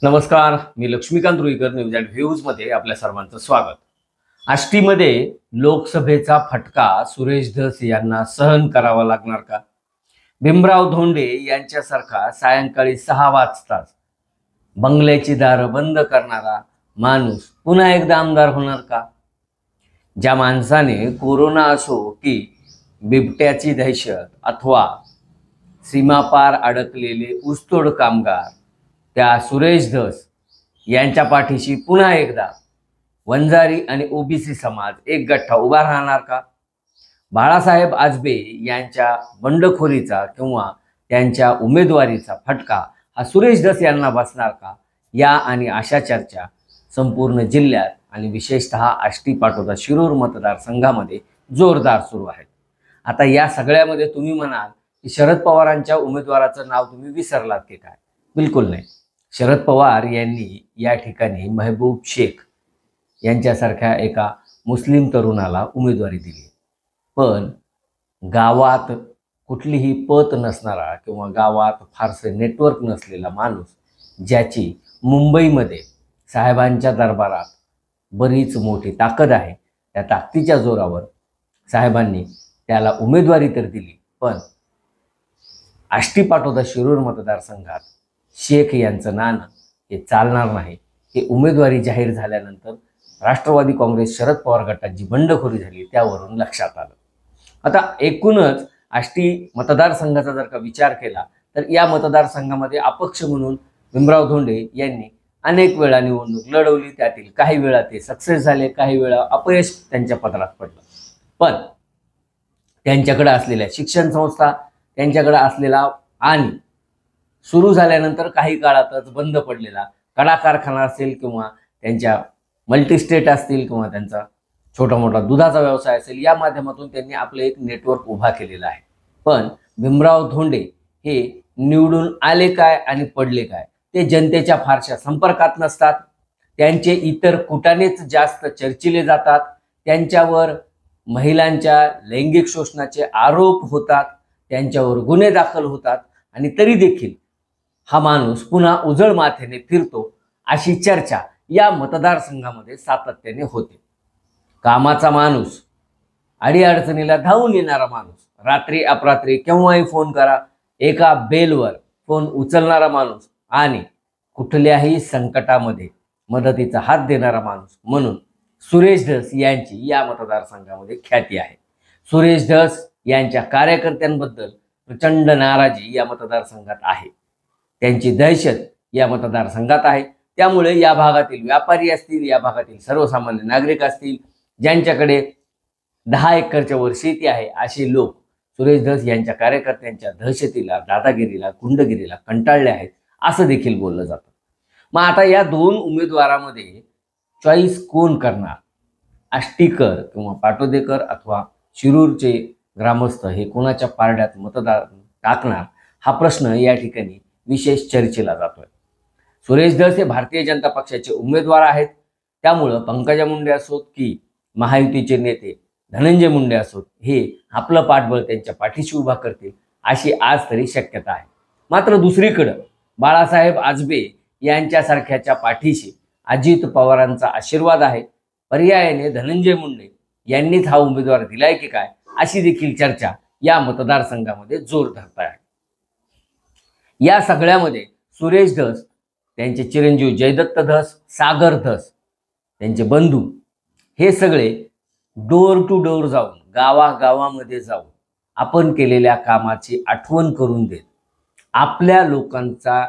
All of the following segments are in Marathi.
नमस्कार, मी लक्ष्मीकांत रुईकर न्यूज अँड व्ह्यूजमध्ये आपल्या सर्वांचं स्वागत. आष्टीमध्ये लोकसभेचा फटका सुरेश धस यांना सहन करावा लागणार का? भीमराव धोंडे यांच्यासारखा सायंकाळी 6 वाजताच बंगल्याची दारं बंद करणारा माणूस पुन्हा एकदा आमदार होणार का? ज्या माणसाने कोरोना असो की बिबट्याची दहशत अथवा सीमापार अडकलेले ऊसतोड कामगार, त्या सुरेश धस यांच्या पाठीशी पुन्हा एकदा वंजारी आणि ओबीसी समाज एक गठ्ठा उभा राहणार का? बाळासाहेब आजबे यांच्या बंडखोरीचा किंवा त्यांच्या उमेदवारीचा फटका हा सुरेश धस यांना बसणार का? या आणि अशा चर्चा संपूर्ण जिल्ह्यात आणि विशेषतः आष्टी पाटोदा शिरूर मतदारसंघामध्ये जोरदार सुरू आहेत. आता या सगळ्यामध्ये तुम्ही म्हणाल की शरद पवारांच्या उमेदवाराचं नाव तुम्ही विसरलात की काय? बिलकुल नाही. शरद पवार यांनी या ठिकाणी महबूब शेख यांच्यासारख्या एका मुस्लिम तरुणाला उमेदवारी दिली. पण गावात कुठलीही पत नसणारा किंवा गावात फारसे नेटवर्क नसलेला माणूस, ज्याची मुंबईमध्ये साहेबांच्या दरबारात बरीच मोठी ताकद आहे, त्या ताकदीच्या जोरावर साहेबांनी त्याला उमेदवारी तर दिली, पण आष्टी पाटोदा शिरूर मतदारसंघात शेख यांचं नाणं हे चालणार नाही. हे उमेदवारी जाहीर झाल्यानंतर राष्ट्रवादी काँग्रेस शरद पवार गटाची बंडखोरी झाली त्यावरून लक्षात आलं. आता एकूणच आष्टी मतदारसंघाचा जर का विचार केला तर या मतदारसंघामध्ये अपक्ष म्हणून भीमराव धोंडे यांनी अनेक वेळा निवडणूक लढवली. त्यातील काही वेळा ते सक्सेस झाले, काही वेळा अपयश त्यांच्या पदरात पडलं. पण त्यांच्याकडे असलेल्या शिक्षण संस्था, त्यांच्याकडे असलेला आणि सुरू झाल्यानंतर काही काळातच बंद पडलेला कडा कारखाना असेल किंवा त्यांच्या मल्टीस्टेट असतील किंवा त्यांचा छोटा मोठा दुधाचा व्यवसाय असेल, या माध्यमातून त्यांनी आपलं एक नेटवर्क उभा केलेलं आहे. पण भीमराव धोंडे हे निवडून आले काय आणि पडले काय? ते जनतेच्या फारशा संपर्कात नसतात. त्यांचे इतर कुटानेच जास्त चर्चिले जातात. त्यांच्यावर महिलांच्या लैंगिक शोषणाचे आरोप होतात, त्यांच्यावर गुन्हे दाखल होतात आणि तरी देखील हा माणूस पुन्हा उजळ माथेने फिरतो, अशी चर्चा या मतदारसंघामध्ये सातत्याने होते. कामाचा माणूस, अडीअडचणीला धावून येणारा माणूस, रात्री अपरात्री केव्हाही फोन करा, एका बेलवर फोन उचलणारा माणूस आणि कुठल्याही संकटामध्ये मदतीचा हात देणारा माणूस म्हणून सुरेश धस यांची या मतदारसंघामध्ये ख्याती आहे. सुरेश धस यांच्या कार्यकर्त्यांबद्दल प्रचंड नाराजी या मतदारसंघात आहे. त्यांची दहशत या मतदारसंघात आहे. त्यामुळे या भागातील व्यापारी असतील, या भागातील सर्वसामान्य नागरिक असतील, ज्यांच्याकडे 10 एकरच्या वर शेती आहे, असे लोक सुरेश धस यांच्या कार्यकर्त्यांच्या दहशतीला, दादागिरीला, गुंडगिरीला कंटाळले आहेत, असं देखील बोललं जातं. मग आता या दोन उमेदवारामध्ये चॉईस कोण करणार? आष्टीकर किंवा पाटोदेकर अथवा शिरूरचे ग्रामस्थ हे कोणाच्या पारड्यात मतदान टाकणार, हा प्रश्न या ठिकाणी विशेष चर्चेला जातोय. सुरेश धस हे भारतीय जनता पक्षाचे उमेदवार आहेत. त्यामुळं पंकजा मुंडे असोत की महायुतीचे नेते धनंजय मुंडे असोत, हे आपलं पाठबळ त्यांच्या पाठीशी उभा करतील अशी आज तरी शक्यता आहे. मात्र दुसरीकडं बाळासाहेब आजबे यांच्यासारख्याच्या पाठीशी अजित पवारांचा आशीर्वाद आहे. पर्यायाने धनंजय मुंडे यांनीच हा उमेदवार दिलाय की काय, अशी देखील चर्चा या मतदारसंघामध्ये जोर धरत आहे. या सगळ्यामध्ये सुरेश धस, त्यांचे चिरंजीव जयदत्त धस, सागर धस, त्यांचे बंधू, हे सगळे डोर टू डोर जाऊन, गावागावामध्ये जाऊन आपण केलेल्या कामाची आठवण करून देत आपल्या लोकांचा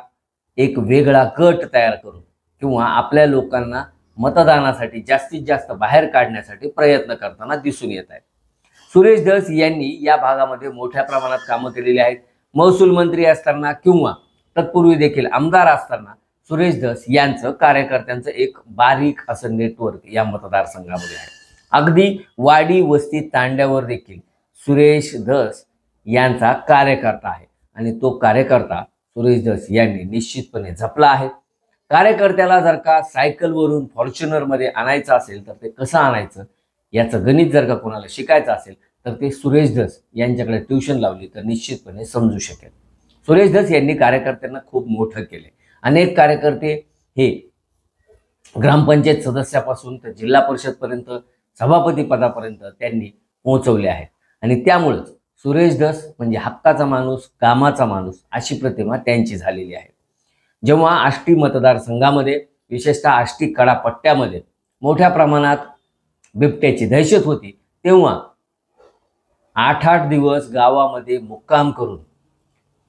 एक वेगळा गट तयार करून किंवा आपल्या लोकांना मतदानासाठी जास्तीत जास्त बाहेर काढण्यासाठी प्रयत्न करताना दिसून येत आहेत. सुरेश धस यांनी या भागामध्ये मोठ्या प्रमाणात कामं केलेली आहेत. महसूल मंत्री असताना किंवा तत्पूर्वी देखील आमदार असताना सुरेश धस यांचं कार्यकर्त्यांचं एक बारीक असं नेटवर्क या मतदारसंघामध्ये आहे. अगदी वाडी वस्ती तांड्यावर देखील सुरेश धस यांचा कार्यकर्ता आहे आणि तो कार्यकर्ता सुरेश धस यांनी निश्चितपणे जपला आहे. कार्यकर्त्याला जर का सायकलवरून फॉर्च्युनरमध्ये आणायचं असेल तर ते कसं आणायचं याचं गणित जर का कोणाला शिकायचं असेल तर ते सुरेश धस यांच्याकडे ट्यूशन लावली तर निश्चितपणे समजू शकेल. सुरेश धस यांनी कार्यकर्त्यांना खूप मोठं केले. अनेक कार्यकर्ते हे ग्रामपंचायत सदस्यापासून तर जिल्हा परिषद पर्यंत सभापती पदापर्यंत त्यांनी पोहोचवले आहेत. आणि त्यामुळेच सुरेश धस म्हणजे हक्काचा माणूस, कामाचा माणूस अशी प्रतिमा त्यांची झालेली आहे. जेव्हा आष्टी मतदारसंघामध्ये विशेषतः आष्टी कडा पट्ट्यामध्ये मोठ्या प्रमाणात बिबट्याची दहशत होती, तेव्हा 8-8 दिवस गावामध्ये मुक्काम करून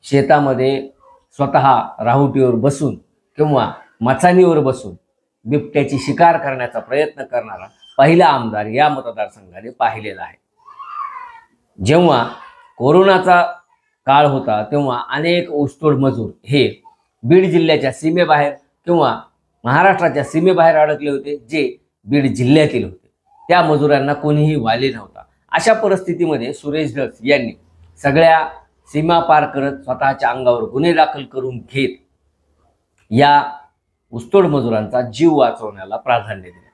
शेतामध्ये स्वतः राहुटीवर बसून किंवा मचाणीवर बसून बिबट्याची शिकार करण्याचा प्रयत्न करणारा पहिला आमदार या मतदारसंघाने पाहिलेला आहे. जेव्हा कोरोनाचा काळ होता तेव्हा अनेक ऊसतोड मजूर हे बीड जिल्ह्याच्या सीमेबाहेर किंवा महाराष्ट्राच्या सीमेबाहेर अडकले होते, जे बीड जिल्ह्यातील होते. त्या मजुरांना कोणीही वाली नव्हता. अशा परिस्थितीमध्ये सुरेश धस यांनी सगळ्या सीमा पार करत स्वतःच्या अंगावर गुन्हे दाखल करून घेत या ऊसतोड मजुरांचा जीव वाचवण्याला प्राधान्य दिले.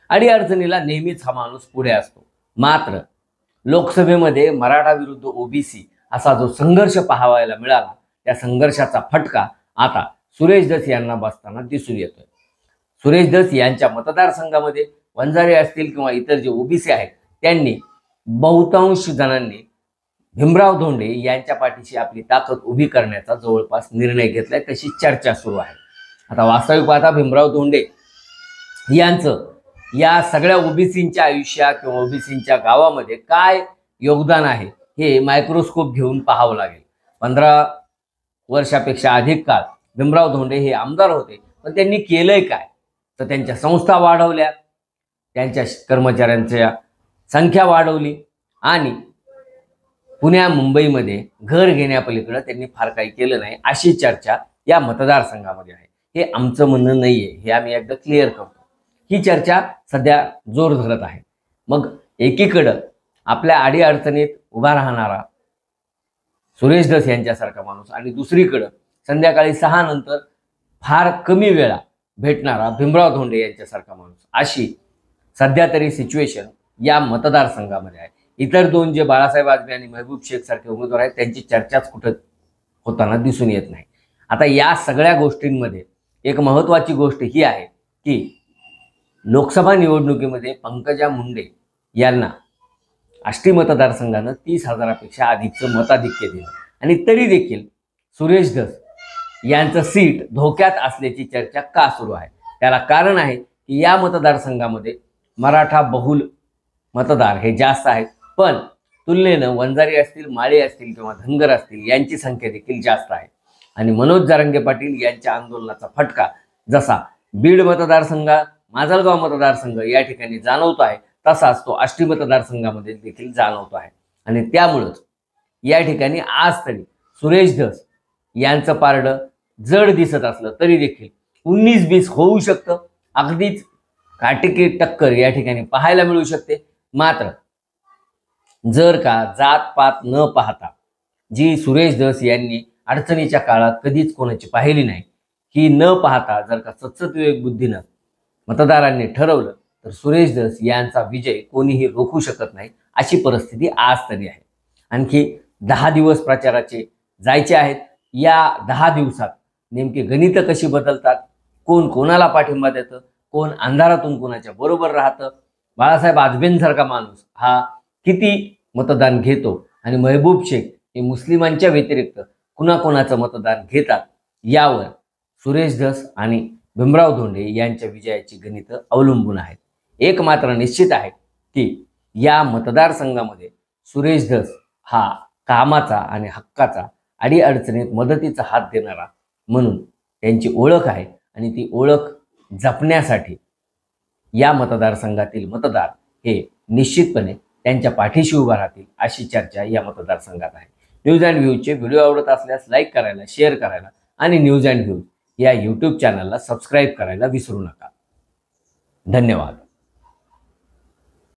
अडीअडचणीला नेहमीच हा माणूस पुढे असतो. मात्र लोकसभेमध्ये मराठा विरुद्ध ओबीसी असा जो संघर्ष पाहायला मिळाला, त्या संघर्षाचा फटका आता सुरेश धस यांना बसताना दिसून येतोय. सुरेश धस यांच्या मतदारसंघामध्ये वंजारे असतील किंवा इतर जे ओबीसी आहेत, त्यांनी बहुतांश जणांनी भीमराव धोंडे यांच्या पाठीशी आपली ताकद उभी करण्याचा जवळपास निर्णय घेतलाय, तशी चर्चा सुरू आहे. आता वास्तविक पाहता भीमराव धोंडे यांचं या सगळ्या ओबीसींच्या आयुष्यात किंवा ओबीसींच्या गावामध्ये काय योगदान आहे हे मायक्रोस्कोप घेऊन पाहावं लागेल. 15 वर्षापेक्षा अधिक काळ भीमराव धोंडे हे आमदार होते, पण त्यांनी केलंय काय? तर त्यांच्या संस्था वाढवल्या, त्यांच्या कर्मचाऱ्यांच्या संख्या वाढवली आणि पुण्या मुंबईमध्ये घर घेण्यापलीकडे त्यांनी फार काही केलं नाही, अशी चर्चा या मतदारसंघामध्ये आहे. हे आमचं म्हणणं नाहीये, हे आम्ही एकदा क्लिअर करतो. ही चर्चा सध्या जोर धरत आहे. मग एकीकडं आपल्या अडीअडचणीत उभा राहणारा सुरेश धस यांच्यासारखा माणूस आणि दुसरीकडं संध्याकाळी 6 नंतर फार कमी वेळा भेटणारा भीमराव धोंडे यांच्यासारखा माणूस, अशी सध्या तरी सिच्युएशन या मतदारसंघामध्ये आहे. इतर दोन जे बाळासाहेब आजमी आणि महबूब शेख सारखे उमेदवार आहेत, त्यांची चर्चाच कुठं होताना दिसून येत नाही. आता या सगळ्या गोष्टींमध्ये एक महत्त्वाची गोष्ट ही आहे की लोकसभा निवडणुकीमध्ये पंकजा मुंडे यांना आष्टी मतदारसंघानं 30,000पेक्षा अधिकचं मताधिक्य दिलं आणि तरी देखील सुरेश धस यांचं सीट धोक्यात असल्याची चर्चा का सुरू आहे? त्याला कारण आहे की या मतदारसंघामध्ये मराठा बहुल मतदार हे जास्त आहेत, पण तुलनेनं वंजारी असतील, माळी असतील किंवा धनगर असतील यांची संख्या देखील जास्त आहे. आणि मनोज जरांगे पाटील यांच्या आंदोलनाचा फटका जसा बीड मतदारसंघ, माजलगाव मतदारसंघ या ठिकाणी जाणवतो आहे, तसाच तो आष्टी मतदारसंघामध्ये देखील जाणवतो आहे. आणि त्यामुळंच या ठिकाणी आज तरी सुरेश धस यांचं पारडं जड दिसत असलं तरी देखील 19-20 होऊ शकतं. अगदीच काटेकी टक्कर या ठिकाणी पाहायला मिळू शकते. मात्र जर का जात-पात न पाहता जी सुरेश धस यांनी अडचणीच्या काळात कधीच कोणाची पाहिली नाही, ही न पाहता जर का सत्सविवेक बुद्धीनं मतदारांनी ठरवलं तर सुरेश धस यांचा विजय कोणीही रोखू शकत नाही, अशी परिस्थिती आज तरी आहे. आणखी 10 दिवस प्रचाराचे जायचे आहेत. या 10 दिवसात नेमकी गणितं कशी बदलतात, कोण कोणाला पाठिंबा देतं, कोण अंधारातून कोणाच्या बरोबर राहतं, बाळासाहेब आजबेंसारखा माणूस हा किती मतदान घेतो आणि महबूब शेख हे मुस्लिमांच्या व्यतिरिक्त कुणाकोणाचं मतदान घेतात, यावर सुरेश धस आणि भीमराव धोंडे यांच्या विजयाची गणितं अवलंबून आहेत. एक मात्र निश्चित आहे की या मतदारसंघामध्ये सुरेश धस हा कामाचा आणि हक्काचा, अडीअडचणीत मदतीचा हात देणारा म्हणून त्यांची ओळख आहे आणि ती ओळख जपण्यासाठी या मतदारसंघातील मतदार हे निश्चितपणे त्यांच्या पाठीशी उभा राहतील, अशी चर्चा या मतदारसंघात आहे. न्यूज अँड व्ह्यूजचे व्हिडिओ आवडत असल्यास लाईक करायला, शेअर करायला आणि न्यूज अँड व्ह्यूज या यूट्यूब चॅनलला सबस्क्राईब करायला विसरू नका. धन्यवाद.